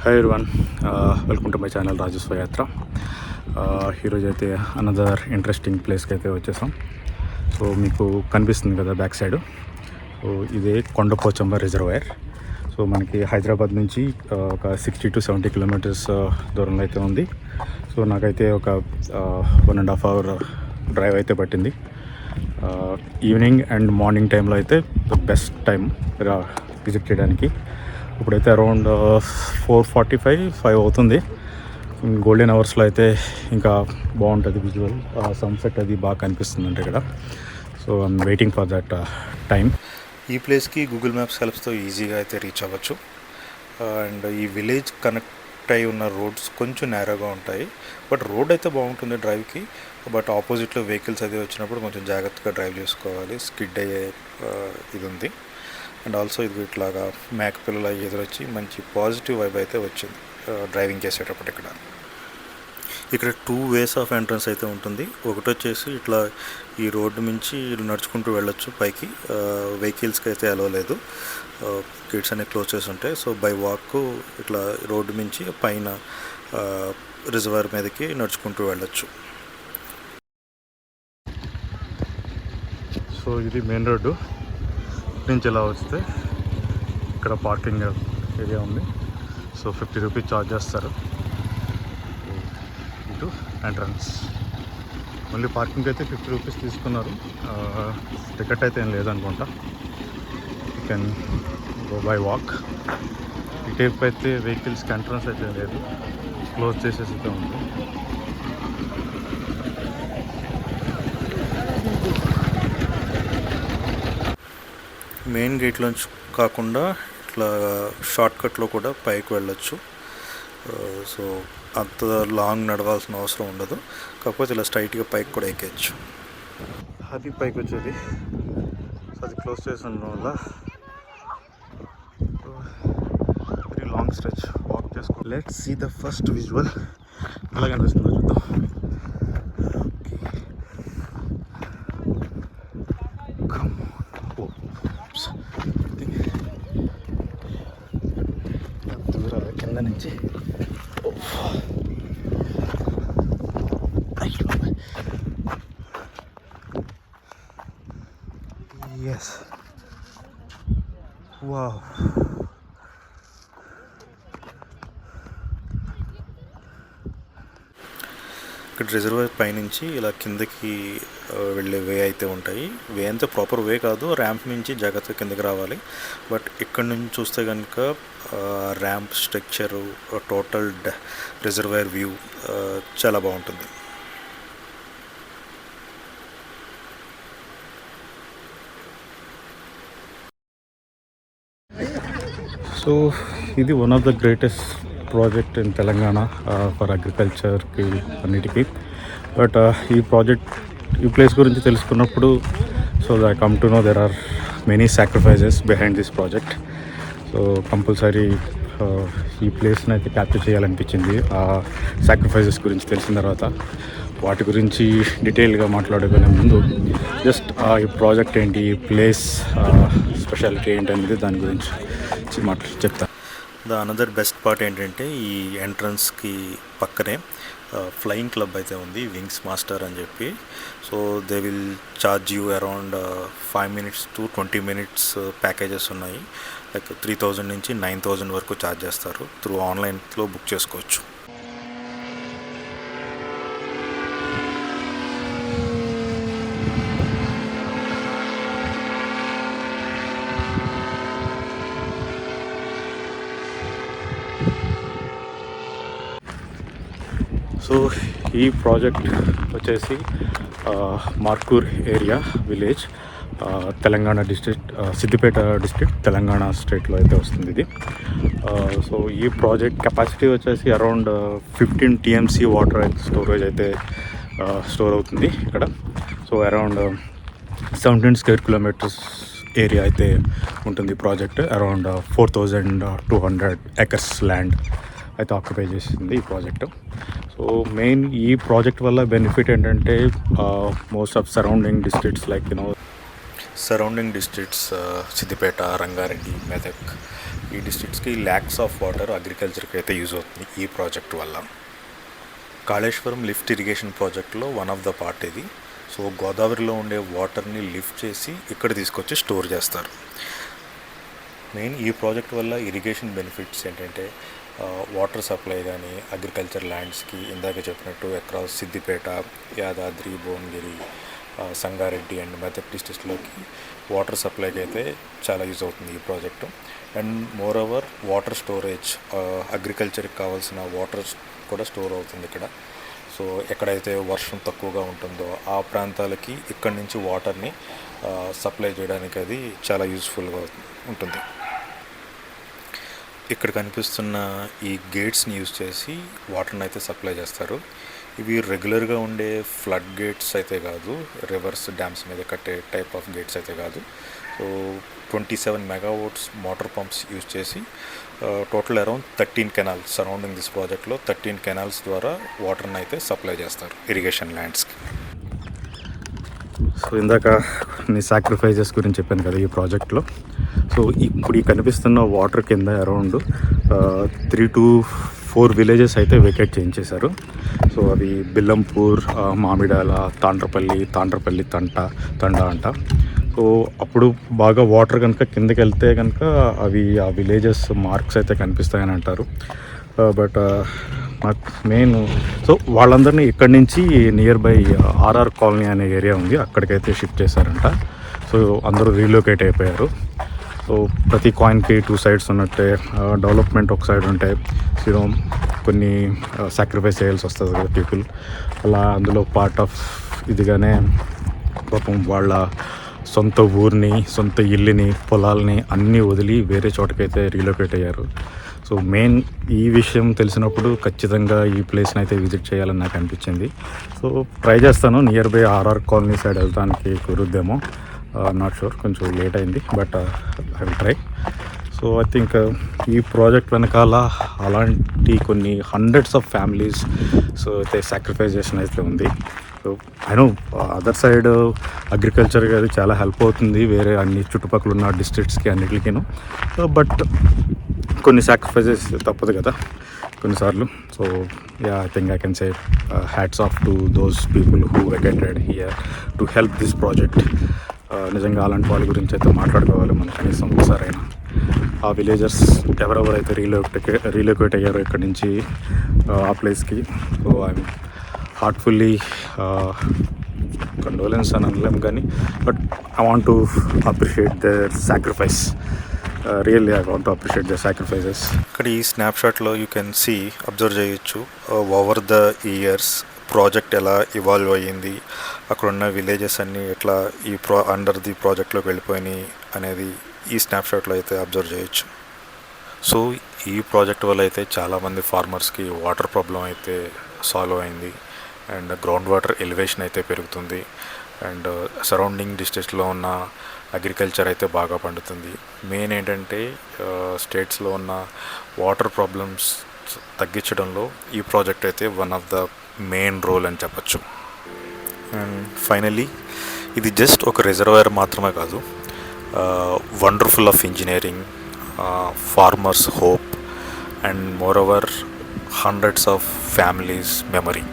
Hi everyone, welcome to my channel Rajaswa Yatra. ఈరోజు అయితే another interesting ప్లేస్కి అయితే వచ్చేసాం. సో మీకు కనిపిస్తుంది కదా బ్యాక్ సైడ్, సో ఇదే కొండపోచమ్మ రిజర్వాయర్. సో మనకి హైదరాబాద్ నుంచి ఒక 60 to 70 కిలోమీటర్స్ దూరంలో అయితే ఉంది. సో నాకైతే ఒక 1.5 hour డ్రైవ్ అయితే పట్టింది. ఈవినింగ్ అండ్ మార్నింగ్ టైంలో అయితే ద బెస్ట్ టైం విజిట్ చేయడానికి. ఇప్పుడైతే అరౌండ్ 4:45-5 అవుతుంది. గోల్డెన్ అవర్స్లో అయితే ఇంకా బాగుంటుంది విజువల్, సన్సెట్ అది బాగా కనిపిస్తుంది అంటే ఇక్కడ. So I'm waiting for that time. ఈ ప్లేస్కి గూగుల్ మ్యాప్స్ హెల్ప్స్తో ఈజీగా అయితే రీచ్ అవ్వచ్చు. అండ్ ఈ విలేజ్ కనెక్ట్ అయి ఉన్న రోడ్స్ కొంచెం నేరోగా ఉంటాయి, బట్ రోడ్ అయితే బాగుంటుంది డ్రైవ్కి. బట్ ఆపోజిట్లో వెహికల్స్ అది వచ్చినప్పుడు కొంచెం జాగ్రత్తగా డ్రైవ్ చేసుకోవాలి, స్కిడ్ అయ్యే ఇది ఉంది. అండ్ ఆల్సో ఇది ఇట్లాగా మేక పిల్లలు ఎదురొచ్చి మంచి పాజిటివ్ వైబ్ అయితే వచ్చింది డ్రైవింగ్ చేసేటప్పుడు. ఇక్కడ 2 ways ఆఫ్ ఎంట్రన్స్ అయితే ఉంటుంది. ఒకటి వచ్చేసి ఇట్లా ఈ రోడ్డు నుంచి నడుచుకుంటూ వెళ్ళొచ్చు పైకి. వెహికల్స్కి అయితే అలో లేదు, గేట్స్ అన్ని క్లోజ్ చేసి ఉంటాయి. సో బై వాక్ ఇట్లా రోడ్డు నుంచి పైన రిజర్వాయర్ మీదకి నడుచుకుంటూ వెళ్ళొచ్చు. సో ఇది మెయిన్ రోడ్డు నుంచి ఇలా వస్తే ఇక్కడ పార్కింగ్ ఏరియా ఉంది. సో 50 రూపీస్ ఛార్జ్ చేస్తారు. ఇటు ఎంట్రన్స్, మళ్ళీ పార్కింగ్ అయితే 50 రూపీస్ తీసుకున్నారు. టికెట్ అయితే ఏం లేదనుకుంటా. You can go by walk. ఇటేపు అయితే వెహికల్స్కి ఎంట్రన్స్ అయితే లేదు, క్లోజ్ చేసేసి అయితే ఉంది. మెయిన్ గేట్లోంచి కాకుండా ఇట్లా షార్ట్కట్లో కూడా పైకి వెళ్ళొచ్చు. సో అంత లాంగ్ నడవాల్సిన అవసరం ఉండదు, కాకపోతే ఇలా స్ట్రైట్గా పైకి కూడా ఎక్కేయచ్చు. అది పైకి వచ్చేది. సో అది క్లోజ్ చేసి ఉండడం వల్ల వెరీ లాంగ్ స్ట్రెచ్ వాక్ చేసుకో. Let's see the first visual. ఎలా కనిపిస్తుందో చూద్దాం. కింద నుంచి ఎస్, వావ్. ఇక్కడ రిజర్వాయర్ పైనుంచి ఇలా కిందకి వెళ్ళే వే అయితే ఉంటాయి. వే అంతా ప్రాపర్ వే కాదు, ర్యాంప్ నుంచి జాగ్రత్తగా కిందకి రావాలి. బట్ ఇక్కడ నుంచి చూస్తే కనుక ramp structure, total reservoir view చాలా బాగుంటుంది. సో ఇది one of the greatest project in Telangana for అగ్రికల్చర్కి అన్నిటికీ. బట్ ఈ ప్లేస్ గురించి తెలుసుకున్నప్పుడు so I come to know there are many sacrifices behind this project. So compulsory ఈ ప్లేస్ని అయితే క్యాప్చర్ చేయాలనిపించింది. ఆ సాక్రిఫైజెస్ గురించి తెలిసిన తర్వాత వాటి గురించి డీటెయిల్గా మాట్లాడుకునే ముందు జస్ట్ ఈ ప్రాజెక్ట్ ఏంటి, ఈ ప్లేస్ స్పెషాలిటీ ఏంటి అనేది దాని గురించి చెప్తాను. అనదర్ బెస్ట్ పార్ట్ ఏంటంటే ఈ ఎంట్రన్స్కి పక్కనే ఫ్లయింగ్ క్లబ్ అయితే ఉంది, వింగ్స్ మాస్టర్ అని చెప్పి. So they will charge you around 5 minutes to 20 minutes packages ఉన్నాయి. లైక్ 3,000 నుంచి 9,000 వరకు ఛార్జ్ చేస్తారు. త్రూ ఆన్లైన్లో బుక్ చేసుకోవచ్చు. సో ఈ ప్రాజెక్ట్ వచ్చేసి Markur area village, Telangana district, Siddipet district, Telangana స్టేట్లో అయితే వస్తుంది ఇది. సో ఈ ప్రాజెక్ట్ కెపాసిటీ వచ్చేసి అరౌండ్ 15 TMC వాటర్ స్టోరేజ్ అయితే స్టోర్ అవుతుంది ఇక్కడ. So around 17 square kilometers area అయితే ఉంటుంది ప్రాజెక్ట్. అరౌండ్ 4,200 acres ల్యాండ్ అయితే ఆక్యుపై చేసింది ఈ ప్రాజెక్టు. సో మెయిన్ ఈ ప్రాజెక్ట్ వల్ల బెనిఫిట్ ఏంటంటే most of surrounding districts like surrounding districts Siddipet, Rangareddy, Medak, ఈ డిస్ట్రిక్ట్స్కి ల్యాక్స్ ఆఫ్ వాటర్ అగ్రికల్చర్కి అయితే యూజ్ అవుతుంది ఈ ప్రాజెక్ట్ వల్ల. కాళేశ్వరం లిఫ్ట్ ఇరిగేషన్ ప్రాజెక్ట్లో వన్ ఆఫ్ ద పార్ట్ ఇది. సో గోదావరిలో ఉండే వాటర్ని లిఫ్ట్ చేసి ఇక్కడ తీసుకొచ్చి స్టోర్ చేస్తారు. మెయిన్ ఈ ప్రాజెక్ట్ వల్ల ఇరిగేషన్ బెనిఫిట్స్ ఏంటంటే వాటర్ సప్లై కానీ అగ్రికల్చర్ ల్యాండ్స్కి ఇందాక చెప్పినట్టు అక్రాస్ సిద్దిపేట, యాదాద్రి, భువనగిరి, సంగారెడ్డి అండ్ మెదక్ డిస్ట్రిక్ట్స్లోకి వాటర్ సప్లైకి అయితే చాలా యూజ్ అవుతుంది ఈ project. And more over water storage, అగ్రికల్చర్కి కావాల్సిన వాటర్ కూడా స్టోర్ అవుతుంది ఇక్కడ. సో ఎక్కడైతే వర్షం తక్కువగా ఉంటుందో ఆ ప్రాంతాలకి ఇక్కడి నుంచి వాటర్ని సప్లై చేయడానికి అది చాలా యూజ్ఫుల్గా ఉంటుంది. ఇక్కడ కనిపిస్తున్న ఈ గేట్స్ని యూజ్ చేసి వాటర్ని అయితే సప్లై చేస్తారు. ఇవి రెగ్యులర్గా ఉండే ఫ్లడ్ గేట్స్ అయితే కాదు, రివర్స్ డ్యామ్స్ మీద కట్టే టైప్ ఆఫ్ గేట్స్ అయితే కాదు. So 27 megawatts motor pumps use చేసి total around 13 canals surrounding this ప్రాజెక్ట్లో 13 కెనాల్స్ ద్వారా వాటర్ని అయితే సప్లై చేస్తారు ఇరిగేషన్ ల్యాండ్స్కి. సో ఇందాక కొన్ని సాక్రిఫైజెస్ గురించి చెప్పాను కదా ఈ ప్రాజెక్ట్లో. సో ఇప్పుడు ఈ కనిపిస్తున్న వాటర్ కింద అరౌండ్ 3 to 4 విలేజెస్ అయితే వెకేట్ చేయించేశారు. సో అవి బిల్లంపూర్, మామిడాల, తాండ్రపల్లి తండ అంట. సో అప్పుడు బాగా వాటర్ కనుక కిందకి వెళ్తే కనుక అవి ఆ విలేజెస్ మార్క్స్ అయితే కనిపిస్తాయని అంటారు. బట్ నాకు మెయిన్ సో వాళ్ళందరినీ ఇక్కడి నుంచి నియర్ బై ఆర్ఆర్ కాలనీ అనే ఏరియా ఉంది, అక్కడికైతే షిఫ్ట్ చేశారంట. సో అందరూ రీలొకేట్ అయిపోయారు. సో ప్రతి కాయిన్కి 2 sides ఉన్నట్టే డెవలప్మెంట్ ఒక సైడ్ ఉంటే కొన్ని సాక్రిఫైస్ చేయాల్సి వస్తుంది కదా పీపుల్. అలా అందులో పార్ట్ ఆఫ్ ఇదిగానే పాపం వాళ్ళ సొంత ఊరిని, సొంత ఇల్లుని, పొలాలని అన్నీ వదిలి వేరే చోటకైతే రీలొకేట్ అయ్యారు. సో మెయిన్ ఈ విషయం తెలిసినప్పుడు ఖచ్చితంగా ఈ ప్లేస్ని అయితే విజిట్ చేయాలని నాకు అనిపించింది. సో ట్రై చేస్తాను, near by RR colony side వెళ్తానికి కుదురుద్దేమో, నాట్ షూర్, కొంచెం లేట్ అయింది, but I will try. So I think ఈ ప్రాజెక్ట్ వెనకాల అలాంటి కొన్ని హండ్రెడ్స్ ఆఫ్ ఫ్యామిలీస్ సో అయితే సాక్రిఫైజేషన్ అయితే ఉంది. So I know other side అగ్రికల్చర్కి అది చాలా హెల్ప్ అవుతుంది వేరే అన్ని చుట్టుపక్కల ఉన్న డిస్ట్రిక్ట్స్కి అన్నిటికీను. బట్ కొన్ని సాక్రిఫైజెస్ తప్పదు కదా కొన్నిసార్లు. So yeah, I think I can say hats off to those people who vacated here to help this project. నిజంగా అలాంటి వాళ్ళ గురించి అయితే మాట్లాడుకోవాలి మనం కనీసం ఒకసారైనా. ఆ విలేజర్స్ ఎవరెవరైతే రీలొకేట్ అయ్యారో ఇక్కడి నుంచి ఆ ప్లేస్కి, సో ఐఎమ్ హార్ట్ఫుల్లీ కండోలెన్స్ అని అనలేం కానీ, but I want to appreciate their sacrifice. Really I want to appreciate the sacrifices. ఇక్కడ ఈ స్నాప్షాట్లో యూ కెన్ సీ, అబ్జర్వ్ చేయొచ్చు ఓవర్ ద ఇయర్స్ ప్రాజెక్ట్ ఎలా ఇవాల్వ్ అయ్యింది, అక్కడున్న విలేజెస్ అన్నీ ఎట్లా ఈ అండర్ ది ప్రాజెక్ట్లోకి వెళ్ళిపోయినాయి అనేది ఈ స్నాప్షాట్లో అయితే అబ్జర్వ్ చేయొచ్చు. సో ఈ ప్రాజెక్ట్ వల్ల అయితే చాలామంది ఫార్మర్స్కి వాటర్ ప్రాబ్లం అయితే సాల్వ్ అయింది, అండ్ గ్రౌండ్ వాటర్ ఎలివేషన్ అయితే పెరుగుతుంది, అండ్ సరౌండింగ్ డిస్ట్రిక్ట్స్లో ఉన్న అగ్రికల్చర్ అయితే బాగా పండుతుంది. మెయిన్ ఏంటంటే స్టేట్స్లో ఉన్న వాటర్ ప్రాబ్లమ్స్ తగ్గించడంలో ఈ ప్రాజెక్ట్ అయితే one of the main role అని చెప్పచ్చు. అండ్ ఫైనలీ ఇది జస్ట్ ఒక రిజర్వాయర్ మాత్రమే కాదు, wonderful of engineering, farmers hope, and more over hundreds of families memory.